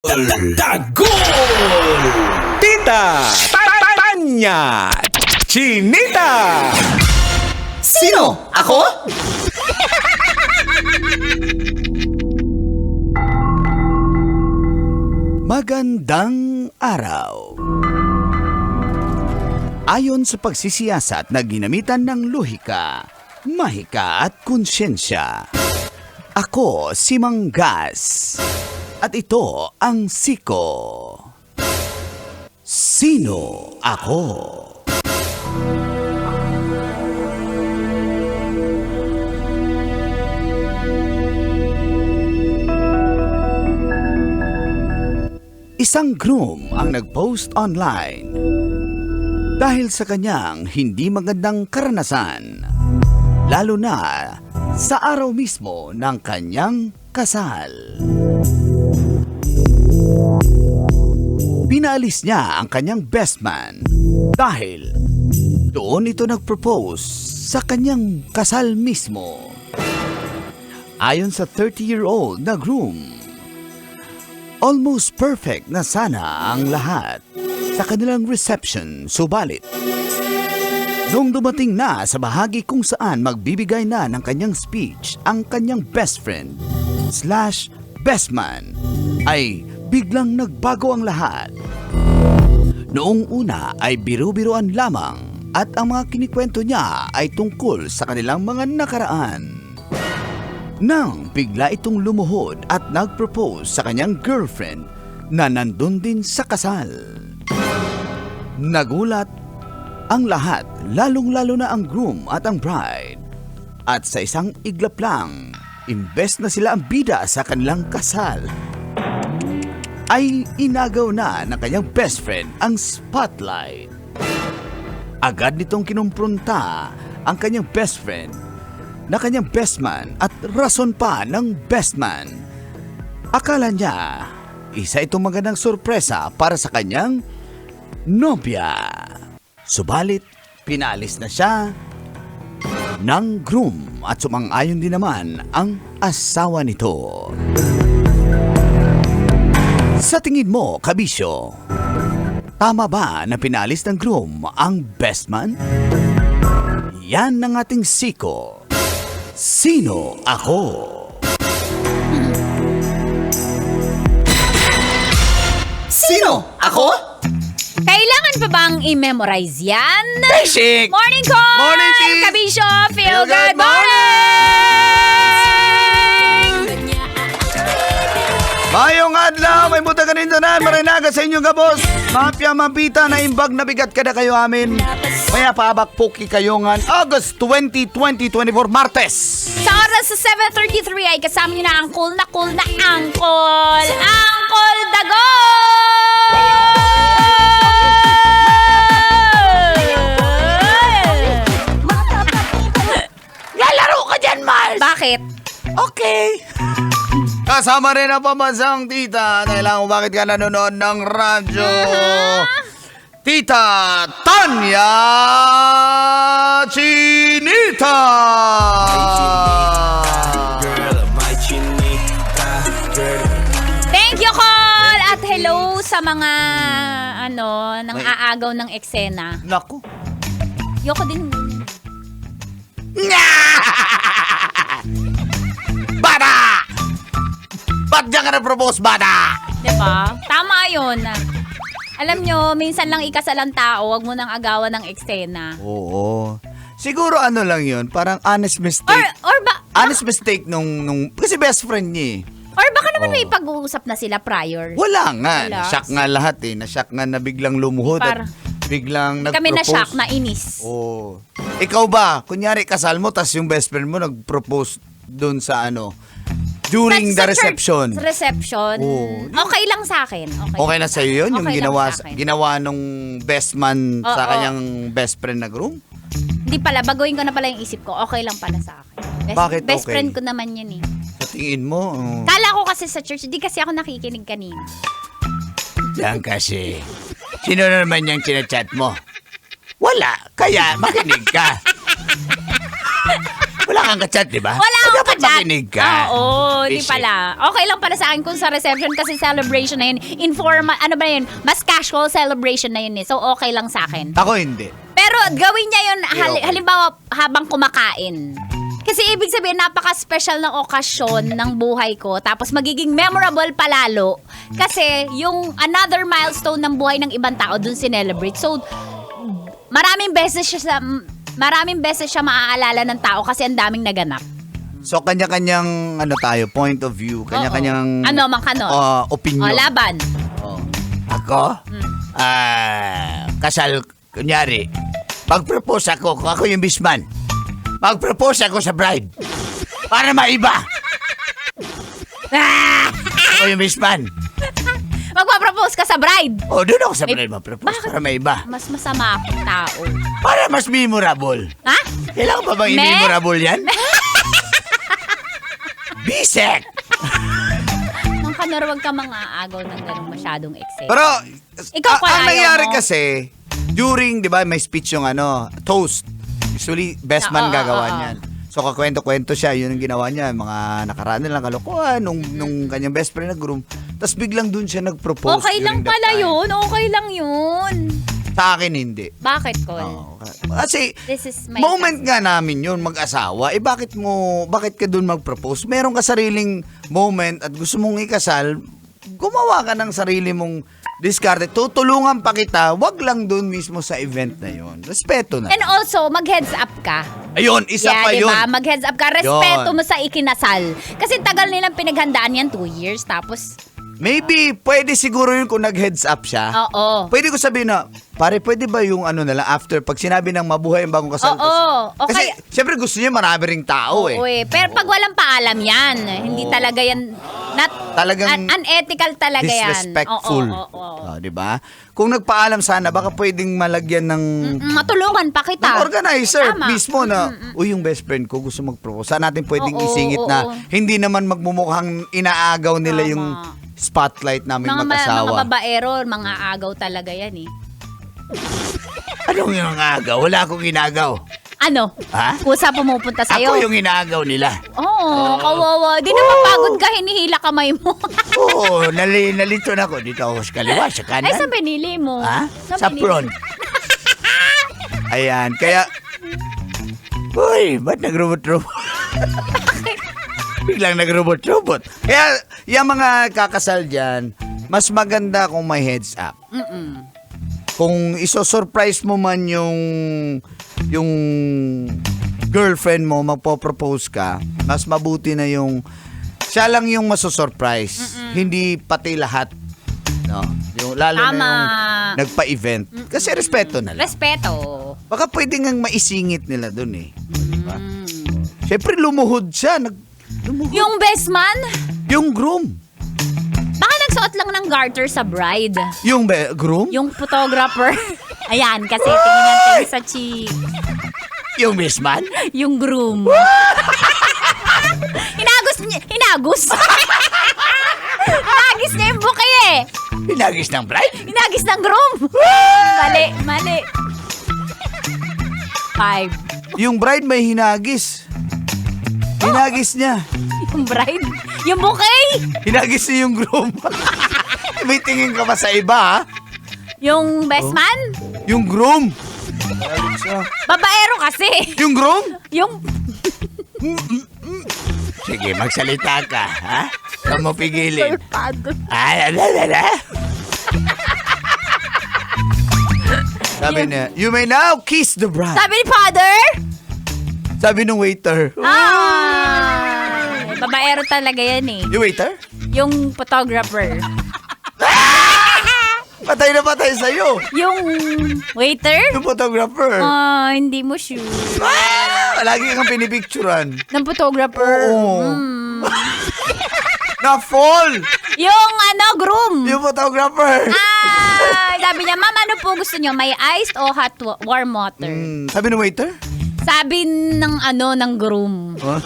Tagol! Tita! Tanya! Chinita! Sino? Ako? Magandang araw. Ayon sa pagsisiyasat na ginamitan ng lohika, mahika at konsyensya, ako si Manggas at ito ang Siko. Sino ako? Isang groom ang nag-post online dahil sa kanyang hindi magandang karanasan, lalo na sa araw mismo ng kanyang kasal. Pinaalis niya ang kanyang best man dahil doon ito nag-propose sa kanyang kasal mismo. Ayon sa 30-year-old na groom, almost perfect na sana ang lahat sa kanilang reception, subalit nung dumating na sa bahagi kung saan magbibigay na ng kanyang speech ang kanyang best friend / best man, ay biglang nagbago ang lahat. Noong una ay biru-biruan lamang at ang mga kinikwento niya ay tungkol sa kanilang mga nakaraan. Nang bigla itong lumuhod at nag-propose sa kanyang girlfriend na nandun din sa kasal. Nagulat ang lahat, lalong-lalo na ang groom at ang bride. At sa isang iglap lang, imbes na sila ang bida sa kanilang kasal, ay inagaw na ng kanyang best friend ang spotlight. Agad nitong kinumpronta ang kanyang best friend na kanyang best man at rason pa ng best man. Akala niya, isa itong magandang sorpresa para sa kanyang nobya. Subalit, pinalis na siya ng groom at sumang-ayon din naman ang asawa nito. Sa tingin mo, kabisyo, tama ba na pinalis ng groom ang best man? Yan ang ating Siko. Sino ako? Sino? Ako? Kailangan pa bang i-memorize yan? Basic! Morning call! Morning, T! Kabisyo! Feel Feel good good morning! Mayong adlaw, may buta kanindanan, marinaga sa inyong kabos. Mapya mapita na imbag na bigat kada kayo amin. Maya paabakpuki kayo nga August 20, 2024, Martes. Sa oras sa 7:33 ay kasama niyo na ang cool na Angkol! Angkol Dagol! Lalaro ka dyan, Mars! Bakit? Okay. Kasama rin ang pamansang tita. Dahil lang kung bakit ka nanonood ng radyo. Tita Tanya Chinita! Thank you, Col! At hello sa mga, nang aagaw ng eksena. Naku. Yoko din. Bada! Ba't diyan ka na-propose, bada? Diba? Tama yun. Alam nyo, minsan lang ikasalang tao, wag mo nang agawan ng eksena. Oo. Siguro ano lang yun, parang honest mistake. Honest mistake nung kasi best friend niya eh. Or baka naman may pag-uusap na sila prior. Wala nga. Wala. Na-shock nga lahat eh. Na-shock nga na biglang lumuhod at biglang nag-propose. Kami na-shock, na inis. Oo. Ikaw ba, kunyari kasal mo, tas yung best friend mo nag-propose dun sa during the reception. Sa reception. Oo. Okay lang sa akin. Okay na sa'yo yun? Yung Okay lang sa akin. ginawa nung best man sa Oo. kanyang best friend na groom? Hindi pala, baguhin ko na pala yung isip ko. Okay lang pala sa akin. Bakit Best okay? friend ko naman yun eh. Sa tingin mo? Kala ko kasi sa church, di kasi ako nakikinig kanina. Yan kasi. Sino na naman yung chinachat mo? Wala. Kaya makinig ka. Wala kang kachat, di ba? Wala akong Dapat kachat. makinig ka. Oo, di Basic. pala. Okay lang pala sa akin kung sa reception kasi celebration na yun. Informal, ano ba yun? Mas casual celebration na yun eh. So, okay lang sa akin. Ako hindi. Pero gawin niya yun, okay. halimbawa, habang kumakain. Kasi ibig sabihin, napaka-special na okasyon ng buhay ko. Tapos magiging memorable palalo. Kasi yung another milestone ng buhay ng ibang tao dun sinelebrate. So, maraming beses siya maaalala ng tao kasi ang daming naganap. So, kanya-kanyang, point of view. Kanya-kanyang Ano, mangkano? opinion. Laban. Oh. Ako? Kasal, kunyari, mag-propose ako, kung ako yung bisman, mag-propose ako sa bride. Para maiba. Ako yung bisman. Magpa-propose ka sa bride. O, doon ako sa Eh, bride mag-propose bakit? para maiba. Mas masama akong tao. Para mas memorable. Ha? Kailangan pa bang Me? i-memorable yan? Bisek! Mangkano, wag ka mang-aagaw ng ganung masyadong excess. Pero, Ikaw pa, ang ayaw nangyari mo. kasi, during, di ba, may speech yung toast. Usually, best man Oo, gagawa oo. niyan. So, kakwento-kwento siya, yun ang ginawa niya. Mga nakaraan lang kalokohan nung kanyang best friend na groom. Tapos biglang dun siya nag-propose. Okay lang during that pala time. yun. Okay lang yun. Sa akin, hindi. Bakit, Col? Oo. Kasi, This is my moment nga namin yun, mag-asawa, bakit ka dun mag-propose? Meron ka sariling moment at gusto mong ikasal, gumawa ka ng sarili mong diskarte. Tutulungan pa kita, wag lang dun mismo sa event na yun. Respeto na. And also, mag-heads up ka. Ayun, isa pa yun. Diba? Mag-heads up ka. Respeto Yun. mo sa ikinasal. Kasi tagal nilang pinaghandaan yan, 2 years. Tapos, Maybe, pwede siguro yun kung nag-heads up siya. oo. Pwede ko sabihin na, pare, pwede ba yung na lang after, pag sinabi ng mabuhay ang bagong kasal? Oo. Kasi, Okay. syempre gusto niya marami ring tao eh. Oo eh. Pero pag walang paalam yan, hindi talaga yan, Talagang unethical talaga yan. disrespectful. Oo. Di ba? Kung nagpaalam sana, baka pwedeng malagyan ng Matulungan pa kita. ng organizer Tama. mismo na, uy, yung best friend ko gusto mag-propose. Saan natin pwedeng Oo, isingit oo. na hindi naman magmumukhang inaagaw nila Tama. yung spotlight namin Mga mag-asawa. babaero, mga agaw talaga yan eh. Anong yung agaw? Wala akong inagaw. Ano? Ha? Kusa pumupunta sa'yo? Ako yung inaagaw nila. Oo, kawawa. Di na mapagod ka, hinihila kamay mo. Oo, nalito na ako. Dito ako sa kaliwa, sa kanan. Ay, sa binili mo. Ha? Saan Sa binili? front. Ayan, kaya... Uy, ba't nagrobot-robot? Biglang nagrobot-robot. Kaya, yung mga kakasal dyan, mas maganda kung may heads up. Kung iso-surprise mo man yung girlfriend mo, magpo-propose ka, mas mabuti na yung siya lang yung maso-surprise, hindi pati lahat. No? Yung, lalo Tama. na yung nagpa-event. Kasi respeto na lang. Respeto. Baka pwede ngang maisingit nila dun eh. Diba? Siyempre lumuhod siya. Lumuhod. Yung best man, Yung groom. baka nagsuot lang ng garter sa bride. Yung groom? Yung photographer. Ayan, kasi tingin natin sa cheek. Yung best man? Yung groom. Hinagos niya. Hinagos? Hinagis niya yung bouquet eh. Pinagis ng bride? Hinagis ng groom. Mali. 5. Yung bride may hinagis. Hinagis niya. Yung bride. Yung bouquet. Hinagis niya yung groom. May tingin ka ba sa iba, ha? Yung best man. Yung groom. Babaero kasi. Yung groom? Yung... Sige, magsalita ka, ha? Huwag mo pigilin. Sorpado. Ay, Sabi niya, you may now kiss the bride. Sabi ni father. Sabi ng waiter. Babaero talaga yan eh. Yung waiter? Yung photographer. Patay na patay sa'yo. Yung waiter? Yung photographer. Hindi mo sure. Lagi kang pinipicturan. Ng photographer. Oo. Na-fall! Yung groom. Yung photographer. Sabi niya, ma'am, ano po gusto niyo? May iced o hot warm water? Sabi ng waiter? Sabi ng groom. Huh?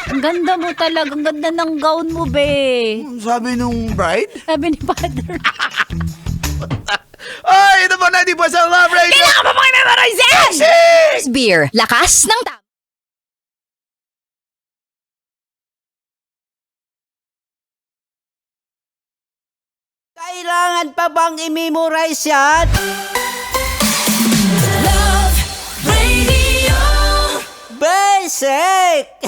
Ang ganda mo talaga. Ang ganda ng gown mo, be. Sabi nung bride? Sabi ni father. Ay, ito po na, di po sa Love Radio! Kailangan mo pang memorize yan! Six! Beer, lakas ng tao. Kailangan pa bang i-memorize yan? Love Radio. Basic!